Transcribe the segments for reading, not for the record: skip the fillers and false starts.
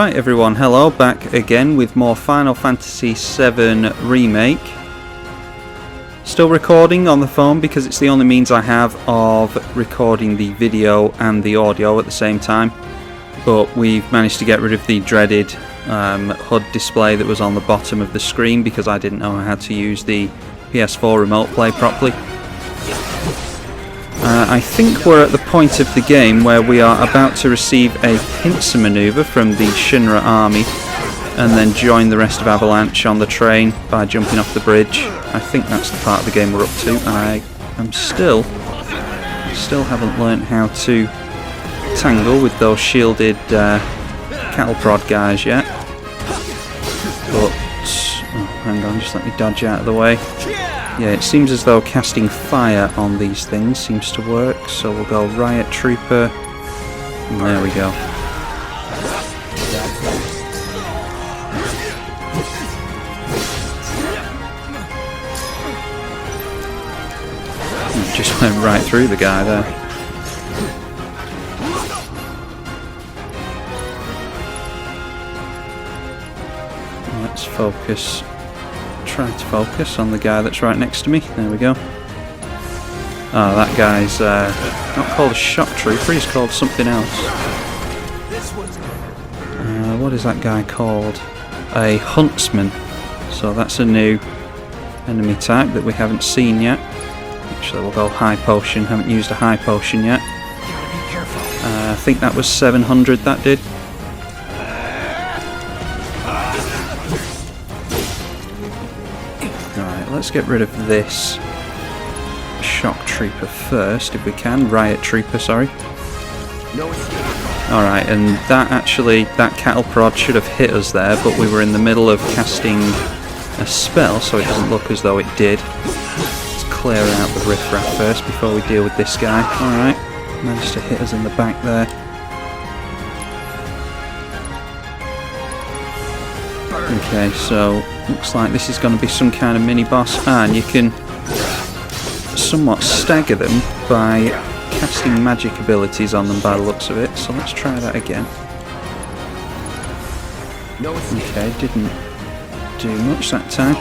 Right everyone, hello, back again with more Final Fantasy VII Remake. Still recording on the phone because it's the only means I have of recording the video and the audio at the same time. But we've managed to get rid of the dreaded HUD display that was on the bottom of the screen because I didn't know how to use the PS4 remote play properly. I think we're at the point of the game where we are about to receive a pincer maneuver from the Shinra army and then join the rest of Avalanche on the train by jumping off the bridge. I think that's the part of the game we're up to, and I am still haven't learnt how to tangle with those shielded cattle prod guys yet. But, oh, hang on, just let me dodge out of the way. Yeah, it seems as though casting fire on these things seems to work, so we'll go Riot Trooper, and there we go. It just went right through the guy there. Let's focus. Try to focus on the guy that's right next to me. There we go. Oh, that guy's not called a shock trooper, he's called something else. What is that guy called? A Huntsman. So that's a new enemy type that we haven't seen yet. Actually, we'll go high potion. Haven't used a high potion yet. I think that was 700 that did. Let's get rid of this shock trooper first, if we can. Riot trooper, sorry. Alright, and that cattle prod should have hit us there, but we were in the middle of casting a spell, so it doesn't look as though it did. Let's clear out the riffraff first before we deal with this guy. Alright, managed to hit us in the back there. Okay, so looks like this is going to be some kind of mini-boss, and you can somewhat stagger them by casting magic abilities on them by the looks of it, so let's try that again. Okay, didn't do much that time.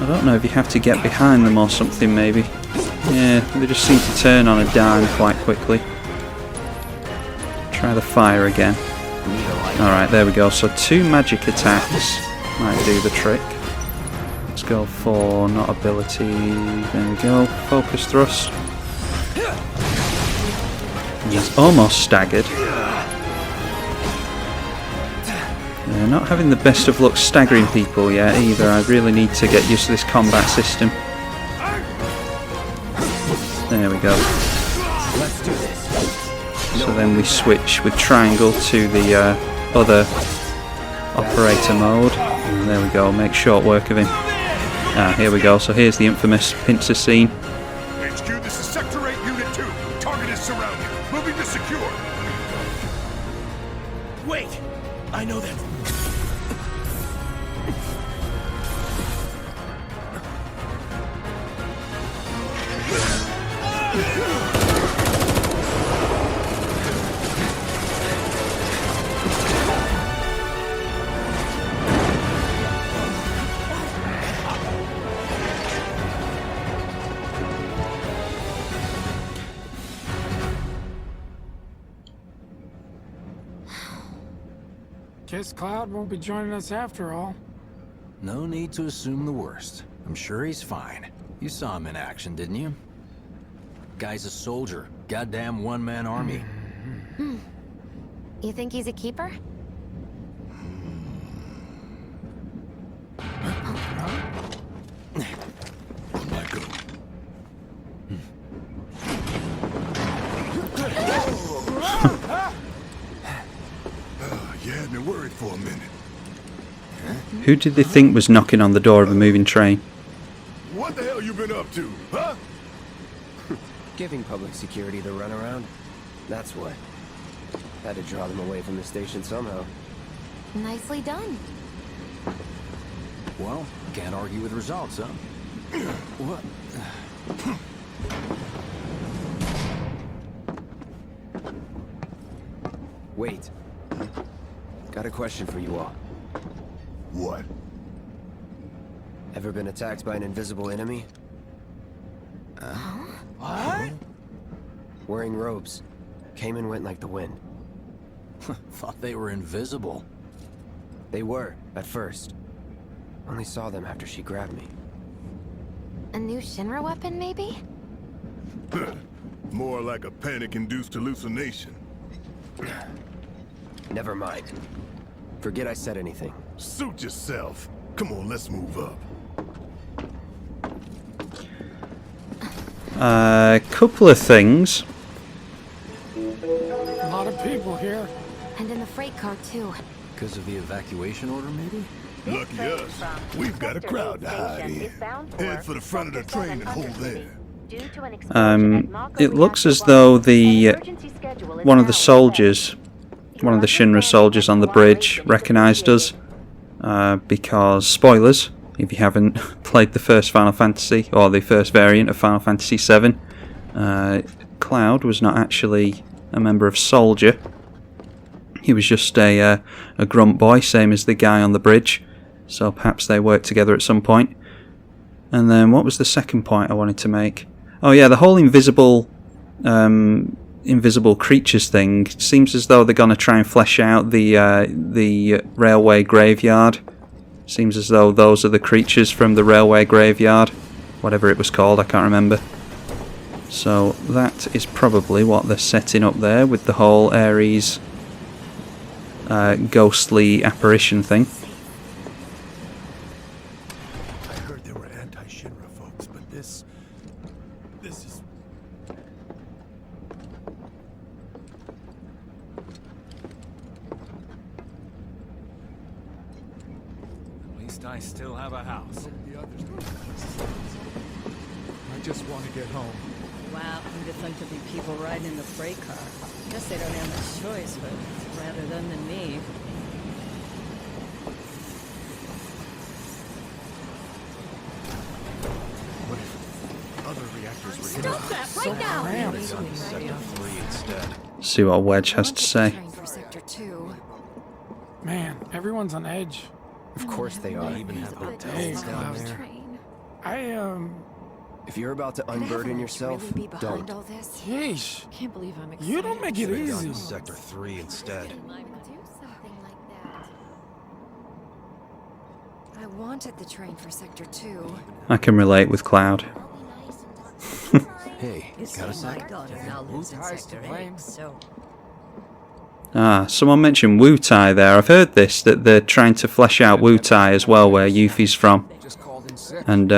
I don't know if you have to get behind them or something maybe. Yeah, they just seem to turn on a dime quite quickly. Try the fire again. Alright, there we go. So 2 magic attacks might do the trick. Let's go for not ability. There we go. Focus thrust. He's almost staggered. Not having the best of luck staggering people yet either. I really need to get used to this combat system. There we go. Let's do this. So then we switch with triangle to the other operator mode. And there we go, make short work of him. Ah, here we go, so here's the infamous pincer scene. HQ, this is Sector 8, Unit 2. Target is surrounded. Moving to secure. Wait! I know that. Guess Cloud won't be joining us after all. No need to assume the worst. I'm sure he's fine. You saw him in action, didn't you? Guy's a soldier. Goddamn one-man army. You think he's a keeper? Worried for a minute. Who did they think was knocking on the door of a moving train? What the hell you been up to, huh? Giving public security the runaround. That's what. Had to draw them away from the station somehow. Nicely done. Well, can't argue with results, huh? What? Wait. Got a question for you all. What? Ever been attacked by an invisible enemy? What? Wearing robes. Came and went like the wind. Thought they were invisible. They were, at first. Only saw them after she grabbed me. A new Shinra weapon, maybe? More like a panic-induced hallucination. Never mind. Forget I said anything. Suit yourself. Come on, let's move up. A couple of things. A lot of people here. And in the freight car, too. Because of the evacuation order, maybe? Lucky us. We've got a crowd to hide in. Head for the front of the train and hold there. It looks as though one of the soldiers, one of the Shinra soldiers on the bridge recognised us, because, spoilers, if you haven't played the first Final Fantasy, or the first variant of Final Fantasy VII, Cloud was not actually a member of Soldier. He was just a grunt boy, same as the guy on the bridge, so perhaps they worked together at some point. And then what was the second point I wanted to make? Oh yeah, the whole invisible creatures thing seems as though they're going to try and flesh out the railway graveyard. Seems as though those are the creatures from the railway graveyard, whatever it was called, I can't remember. So that is probably what they're setting up there with the whole Ares ghostly apparition thing. I heard there were anti-Shinra folks, but this is... At least I still have a house. I just want to get home. Wow, who'd have thought there'd be people riding in the freight car? Guess they don't have much choice, but rather them than me. What if other reactors were hit? Stop that right now! Sector 3 instead. See what Wedge has to say. Train for Sector 2. Man, everyone's on edge. Of course they are. Even have Hey, hotels down Cloud. there. If you're about to unburden yourself, Really be behind don't. all this? Yeesh. Can't believe I'm excited. You don't make it Should've easy. gone to Sector 3 instead. Do something like that. I wanted the train for Sector 2. I can relate with Cloud. Hey, You see, got a my sec? daughter now lives in Sector 8, so... Ah, someone mentioned Wu Tai there. I've heard this, that they're trying to flesh out Wu Tai as well, where Yuffie's from. And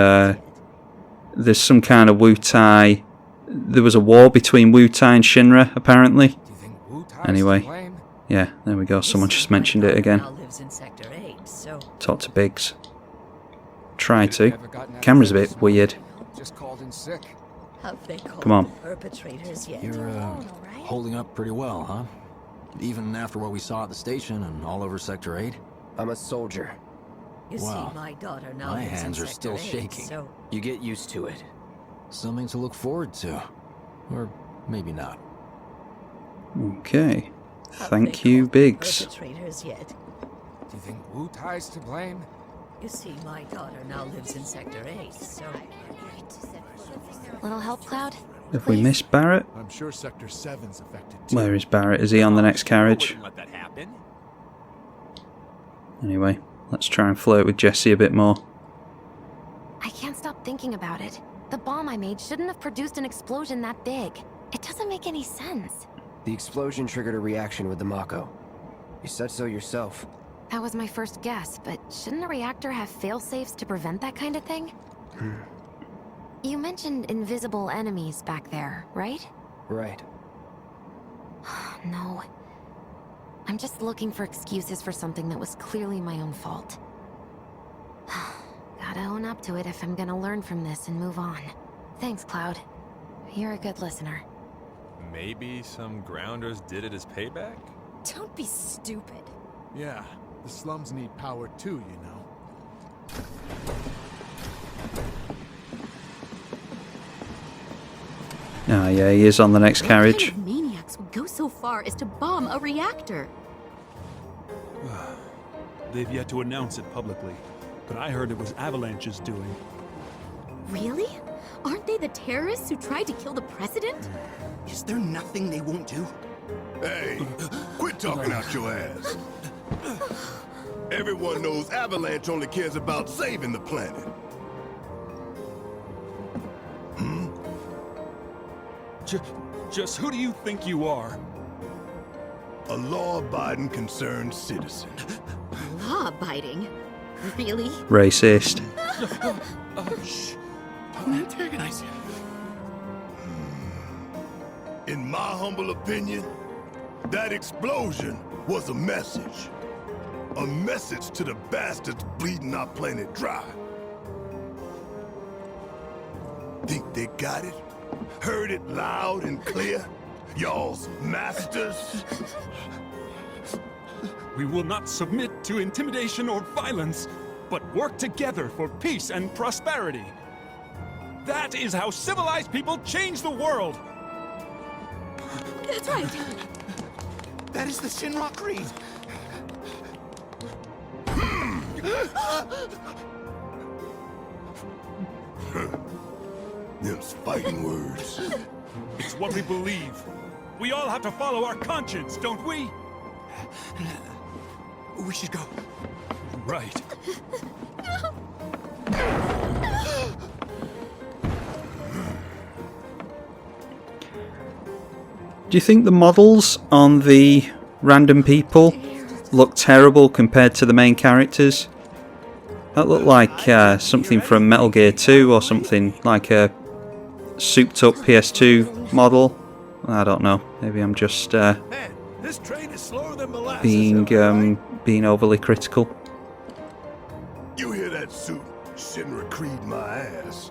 there's some kind of Wu Tai. There was a war between Wu Tai and Shinra, apparently. Anyway, yeah, there we go. Someone just mentioned it again. Now lives in Sector 8, so... Talk to Biggs. Try to. Camera's a bit weird. Just called in sick. Have they called Come on. the perpetrators yet? You're, holding up pretty well, huh? Even after what we saw at the station and all over Sector 8? I'm a soldier. You Wow. see, my daughter now My lives in hands are Sector still 8, shaking. So You get used to it. Something to look forward to. Or maybe not. Okay. have Thank they you, called the Biggs. perpetrators yet? Do you think Wu Tai's to blame? You see, my daughter now lives in Sector 8, so... Little help, Cloud? Have we missed Barret? I'm sure Sector 7's affected too. Where is Barret? Is he on the next carriage? Let that happen. Anyway, let's try and flirt with Jessie a bit more. I can't stop thinking about it. The bomb I made shouldn't have produced an explosion that big. It doesn't make any sense. The explosion triggered a reaction with the Mako. You said so yourself. That was my first guess, but shouldn't a reactor have fail-safes to prevent that kind of thing? You mentioned invisible enemies back there, right? Right. No. I'm just looking for excuses for something that was clearly my own fault. Gotta own up to it if I'm gonna learn from this and move on. Thanks, Cloud. You're a good listener. Maybe some grounders did it as payback? Don't be stupid. Yeah, the slums need power too, you know. Ah, yeah, he is on the next carriage. What kind of maniacs would go so far Midgar is to bomb a reactor. They've yet to announce it publicly, but I heard it was Avalanche's doing. Really? Aren't they the terrorists who tried to kill the president? Is there nothing they won't do? Hey, quit talking out your ass. Everyone knows Avalanche only cares about saving the planet. Just who do you think you are? A law-abiding, concerned citizen. Law-abiding? Really? Racist. Shh. Don't antagonize him. In my humble opinion, that explosion was a message. A message to the bastards bleeding our planet dry. Think they got it? Heard it loud and clear? Y'all's masters? We will not submit to intimidation or violence, but work together for peace and prosperity. That is how civilized people change the world! That's right! That is the Shinra Creed! Them's fighting words. It's what we believe. We all have to follow our conscience, don't we? We should go. Right. Do you think the models on the random people look terrible compared to the main characters? That looked like something from Metal Gear 2 or something, like a souped up PS2 model. I don't know, maybe I'm just This train is slower than molasses. being overly critical. You hear that suit? Shinra Creed my ass.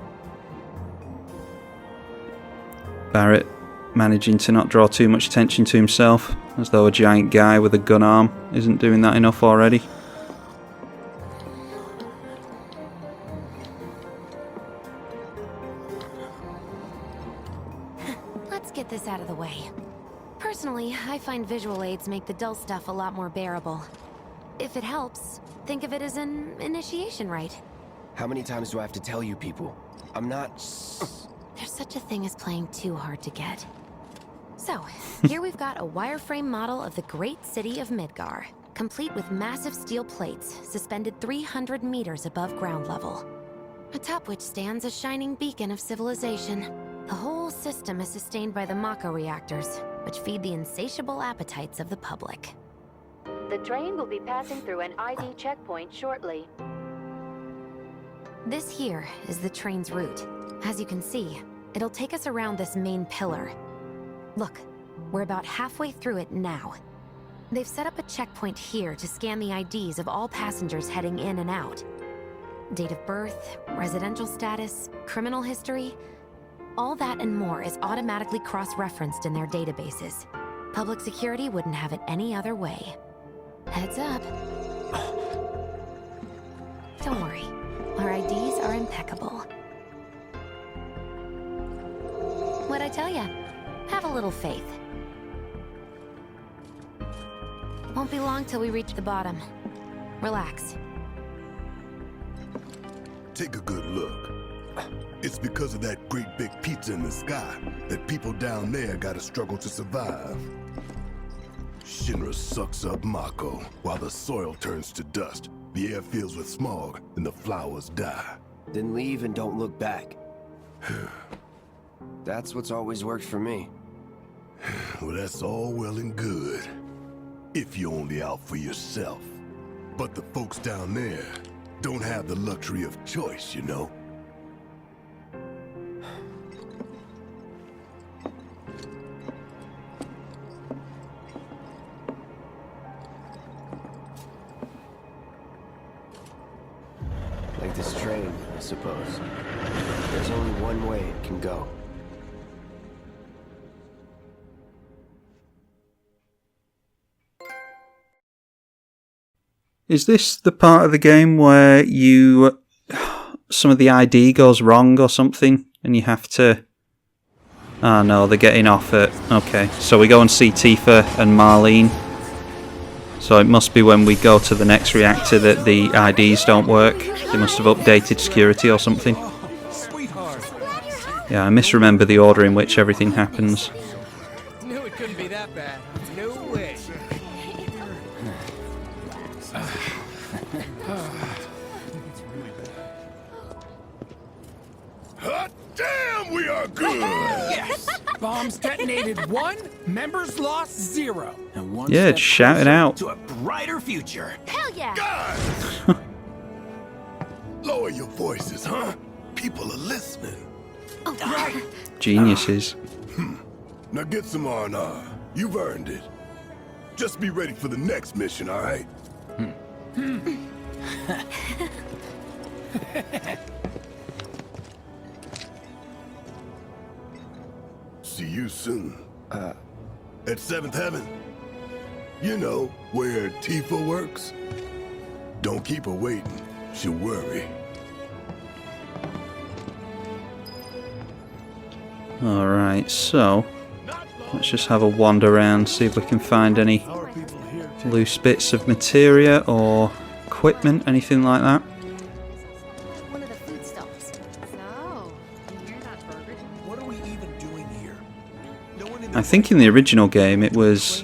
Barret managing to not draw too much attention to himself, as though a giant guy with a gun arm isn't doing that enough already. Let's get this out of the way. Personally, I find visual aids make the dull stuff a lot more bearable. If it helps, think of it as an initiation rite. How many times do I have to tell you people? I'm not... There's such a thing as playing too hard to get. So, here we've got a wireframe model of the great city of Midgar, complete with massive steel plates suspended 300 meters above ground level, atop which stands a shining beacon of civilization. The whole system is sustained by the Mako reactors, which feed the insatiable appetites of the public. The train will be passing through an ID checkpoint shortly. This here is the train's route. As you can see, it'll take us around this main pillar. Look, we're about halfway through it now. They've set up a checkpoint here to scan the IDs of all passengers heading in and out. Date of birth, residential status, criminal history, all that and more is automatically cross-referenced in their databases. Public security wouldn't have it any other way. Heads up. Don't worry, our IDs are impeccable. What'd I tell ya? Have a little faith. Won't be long till we reach the bottom. Relax. Take a good look. It's because of that great big pizza in the sky that people down there gotta struggle to survive. Shinra sucks up Mako while the soil turns to dust, the air fills with smog, and the flowers die. Then leave and don't look back. That's what's always worked for me. Well, that's all well and good. If you're only out for yourself. But the folks down there don't have the luxury of choice, you know? Like this train, I suppose. There's only one way it can go. Is this the part of the game where some of the ID goes wrong or something, and you have to Ah, no, they're getting off at... Okay, so we go and see Tifa and Marlene. So it must be when we go to the next reactor that the IDs don't work. They must have updated security or something. Yeah, I misremember the order in which everything happens. Knew it couldn't be that bad. No way. Hot damn, we are good! Yes! Bombs detonated 1, members lost 0. And one Yeah, step just shout it closer out. to a brighter future. Hell yeah! Guys! Lower your voices, huh? People are listening. Oh, right. Geniuses. Now get some R&R. You've earned it. Just be ready for the next mission, all right? See you soon. At 7th Heaven. You know, where Tifa works. Don't keep her waiting. She'll worry. Alright, so let's just have a wander around, see if we can find any loose bits of materia or equipment, anything like that. One of the food stalls. So, you hear that burger? What are we even doing here? No one in I think in the original game it was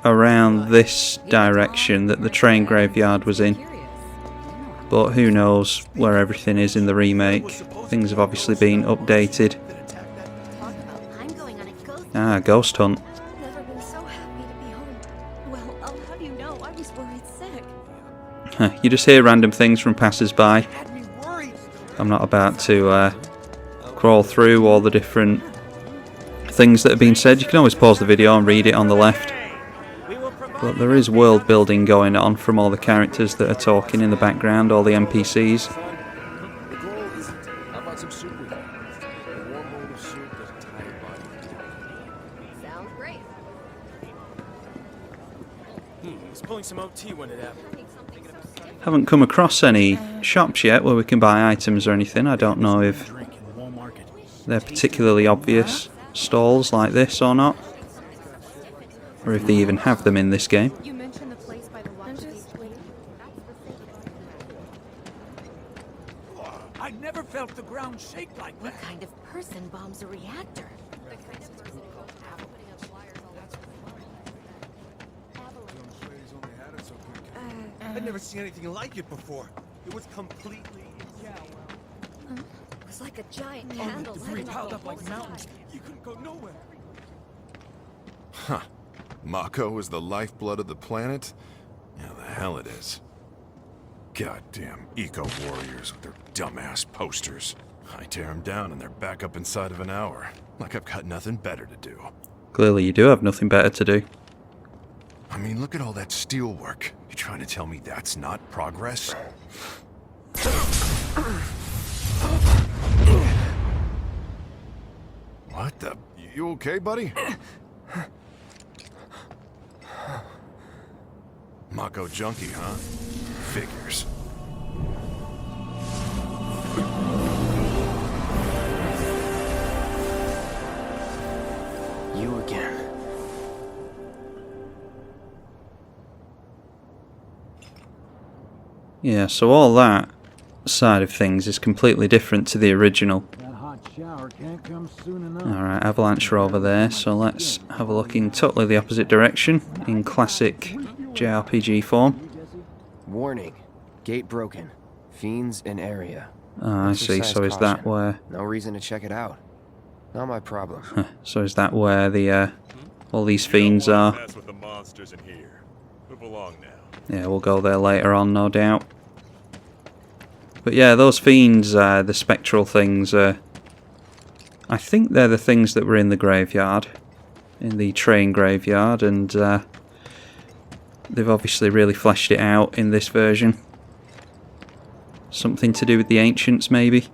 around this direction that the train graveyard was in. But who knows where everything is in the remake. Things have obviously been updated. Ah, ghost hunt. Never been so happy to be home. Well, I'll have you know, I was worried sick. You just hear random things from passers-by. I'm not about to crawl through all the different things that have been said. You can always pause the video and read it on the left. But there is world building going on from all the characters that are talking in the background, all the NPCs. How about some soup with you? A warm bowl of soup doesn't tie your body. Sounds great. I was pulling some OT when it happened. Haven't come across any shops yet where we can buy items or anything. I don't know if they're particularly obvious stalls like this or not. Or if they even have them in this game. You mentioned the place by the water. I never felt the ground shake like that. What kind of person bombs a reactor? I'd never seen anything like it before. It was completely... It was like a giant All candle. the debris piled up like mountains. You couldn't go nowhere. Huh. Mako is the lifeblood of the planet? Yeah, the hell it is. Goddamn eco-warriors with their dumbass posters. I tear them down and they're back up inside of an hour. Like I've got nothing better to do. Clearly you do have nothing better to do. I mean, look at all that steel work. You trying to tell me that's not progress? What the... You okay, buddy? Mako junkie, huh? Figures. You again. Yeah, so all that side of things is completely different to the original. Alright, Avalanche are over there, so let's have a look in totally the opposite direction, in classic JRPG form. Warning. Gate broken. Fiends in area. Ah, I see, so is that where... No reason to check it out. Not my problem. So is that where the, all these fiends are? Mess with the monsters in here. Move along now. Yeah, we'll go there later on, no doubt. But yeah, those fiends, the spectral things, I think they're the things that were in the graveyard, in the train graveyard, and they've obviously really fleshed it out in this version. Something to do with the ancients, maybe?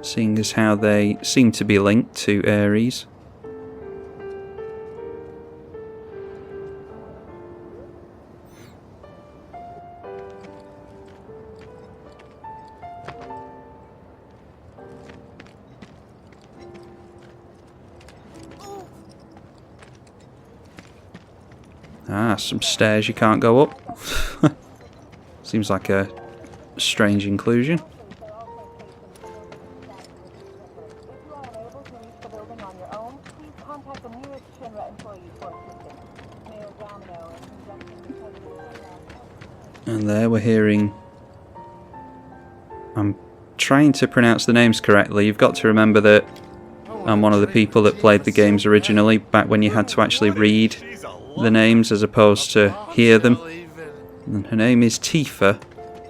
Seeing as how they seem to be linked to Ares. Ah, some stairs you can't go up. Seems like a strange inclusion. And there we're hearing... I'm trying to pronounce the names correctly. You've got to remember that I'm one of the people that played the games originally, back when you had to actually read the names as opposed to hear them. And her name is Tifa,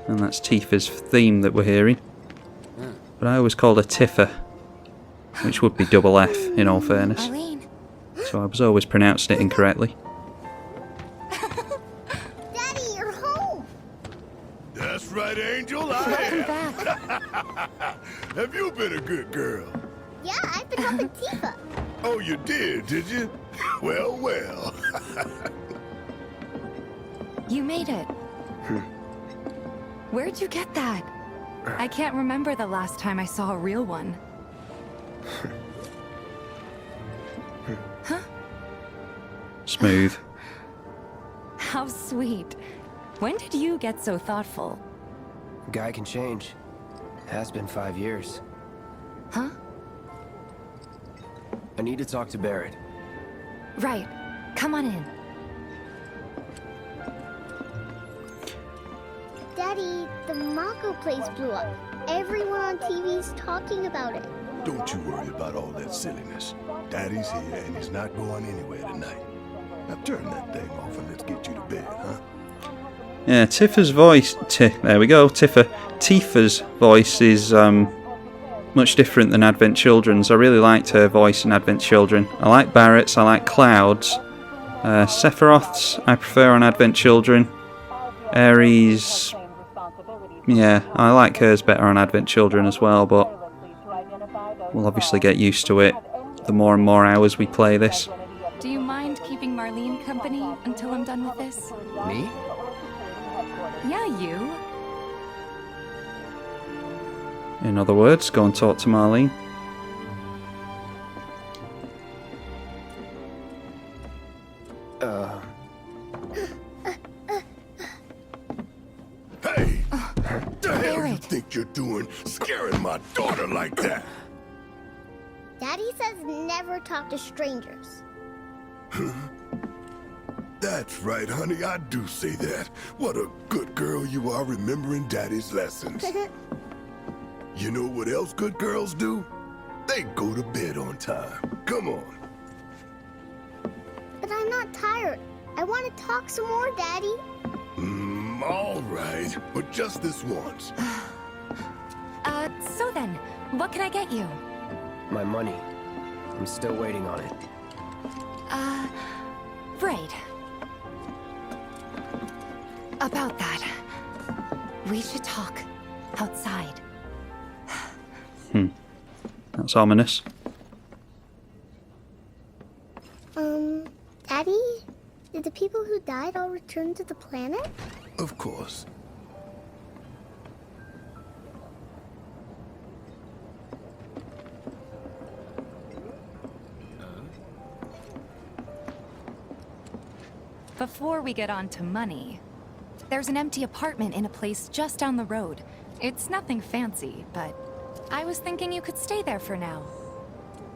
and that's Tifa's theme that we're hearing. But I always called her Tifa, which would be double F in all fairness. So I was always pronouncing it incorrectly. Daddy, you're home! That's right, Angel, I am. Have you been a good girl? Yeah, I've been helping Tifa. Oh, you did you? Well, well. You made it. Where'd you get that? I can't remember the last time I saw a real one. Huh? Smooth. How sweet. When did you get so thoughtful? Guy can change. Has been 5 years. Huh? I need to talk to Barret. Right. Come on in. Daddy, the Mako place blew up. Everyone on TV's talking about it. Don't you worry about all that silliness. Daddy's here and he's not going anywhere tonight. Now turn that thing off and let's get you to bed, huh? Yeah, Tifa's voice... there we go, Tifa's voice is much different than Advent Children's. I really liked her voice in Advent Children. I like Barret's, I like Cloud's. Sephiroth's I prefer on Advent Children. Ares... yeah, I like hers better on Advent Children as well, but we'll obviously get used to it the more and more hours we play this. Do you mind keeping Marlene company until I'm done with this? Me? Yeah, you. In other words, go and talk to Marlene. Hey! What the hell you think you're doing, scaring my daughter like that? Daddy says never talk to strangers. That's right, honey, I do say that. What a good girl you are remembering Daddy's lessons. You know what else good girls do? They go to bed on time. Come on. But I'm not tired. I want to talk some more, Daddy. All right, but just this once. So then, what can I get you? My money. I'm still waiting on it. Right. About that, we should talk outside. That's ominous. Daddy? Did the people who died all return to the planet? Of course. Before we get on to money, there's an empty apartment in a place just down the road. It's nothing fancy, but I was thinking you could stay there for now.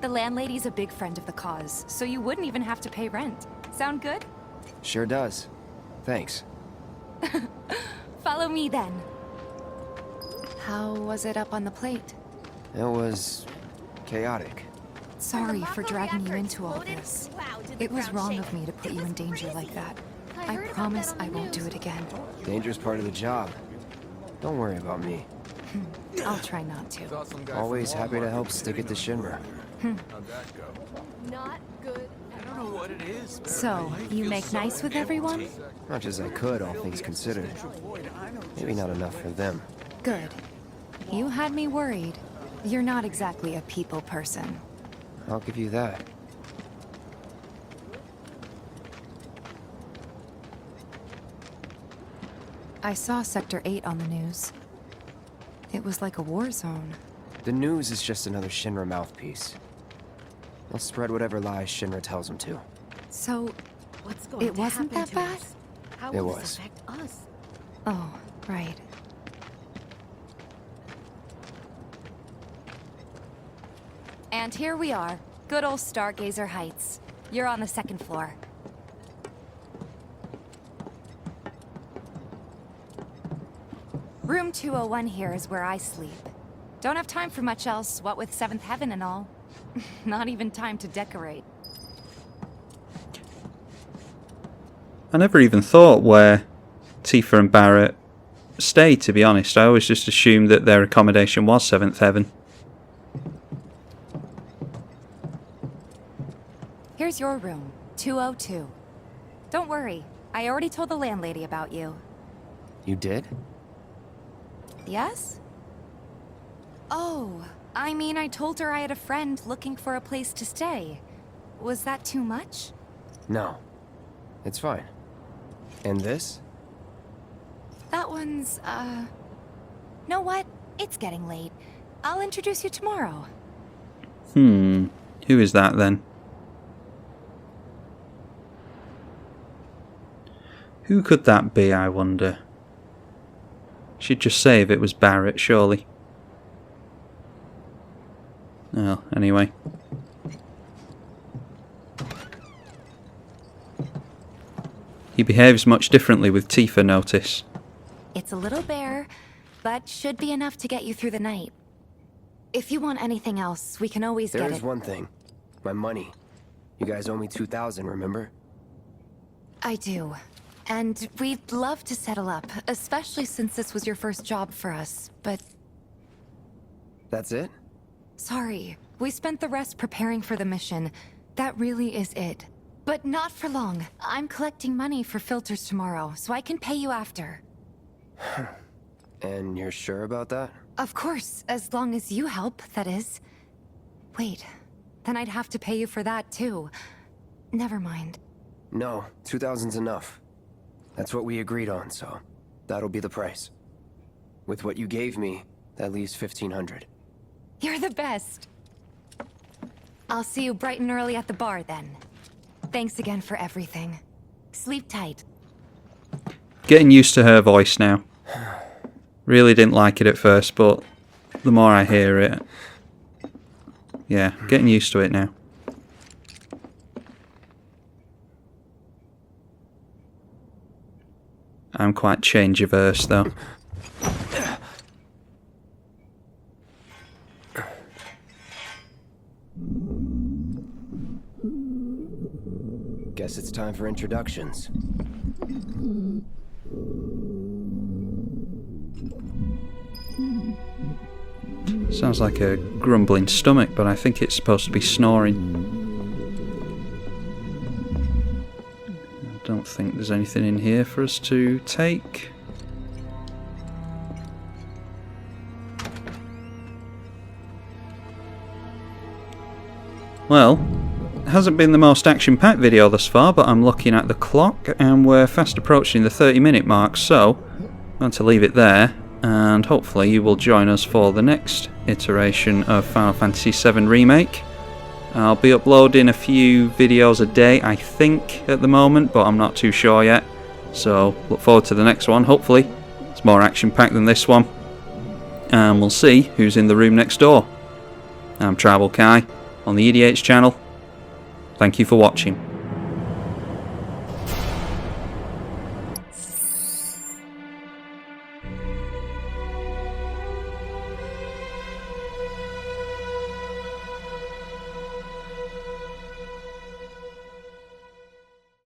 The landlady's a big friend of the cause, so you wouldn't even have to pay rent. Sound good? Sure does. Thanks. Follow me then. How was it up on the plate? It was... chaotic. Sorry for dragging you into all this. It was wrong of me to put you in danger like that. I promise I won't do it again. Dangerous part of the job. Don't worry about me. I'll try not to. Always happy to help stick it to Shinra. Not good. I don't know what it is. So, you make nice with everyone? Much as I could, all things considered. Maybe not enough for them. Good. You had me worried. You're not exactly a people person. I'll give you that. I saw Sector 8 on the news. It was like a war zone. The news is just another Shinra mouthpiece. They'll spread whatever lies Shinra tells them to. So, What's going It to wasn't happen that to bad? us? How It will was. this affect us? Oh, right. And here we are. Good old Stargazer Heights. You're on the second floor. Room 201 here is where I sleep. Don't have time for much else, what with 7th Heaven and all. Not even time to decorate. I never even thought where Tifa and Barret stayed, to be honest. I always just assumed that their accommodation was 7th Heaven. Here's your room, 202. Don't worry, I already told the landlady about you. You did? Yes? Oh, I mean, I told her I had a friend looking for a place to stay. Was that too much? No. It's fine. And this? That one's, know what? It's getting late. I'll introduce you tomorrow. Who is that then? Who could that be, I wonder? She'd just say if it was Barret, surely. Well, anyway. He behaves much differently with Tifa, notice. It's a little bare, but should be enough to get you through the night. If you want anything else, we can always get it. There is one thing. My money. You guys owe me 2,000, remember? I do. And we'd love to settle up, especially since this was your first job for us, but... That's it? Sorry. We spent the rest preparing for the mission. That really is it. But not for long. I'm collecting money for filters tomorrow, so I can pay you after. And you're sure about that? Of course, as long as you help, that is. Wait, then I'd have to pay you for that too. Never mind. No, 2,000's enough. That's what we agreed on, so that'll be the price. With what you gave me, that leaves 1,500. You're the best. I'll see you bright and early at the bar then. Thanks again for everything. Sleep tight. Getting used to her voice now. Really didn't like it at first, but the more I hear it... Yeah, getting used to it now. I'm quite change-averse, though. Guess it's time for introductions. Sounds like a grumbling stomach, but I think it's supposed to be snoring. I don't think there's anything in here for us to take. Well, it hasn't been the most action-packed video thus far, but I'm looking at the clock and we're fast approaching the 30-minute mark, so I'm going to leave it there, and hopefully you will join us for the next iteration of Final Fantasy VII Remake. I'll be uploading a few videos a day, I think, at the moment, but I'm not too sure yet. So, look forward to the next one. Hopefully, it's more action-packed than this one. And we'll see who's in the room next door. I'm tribalkai on the eedi-H channel. Thank you for watching.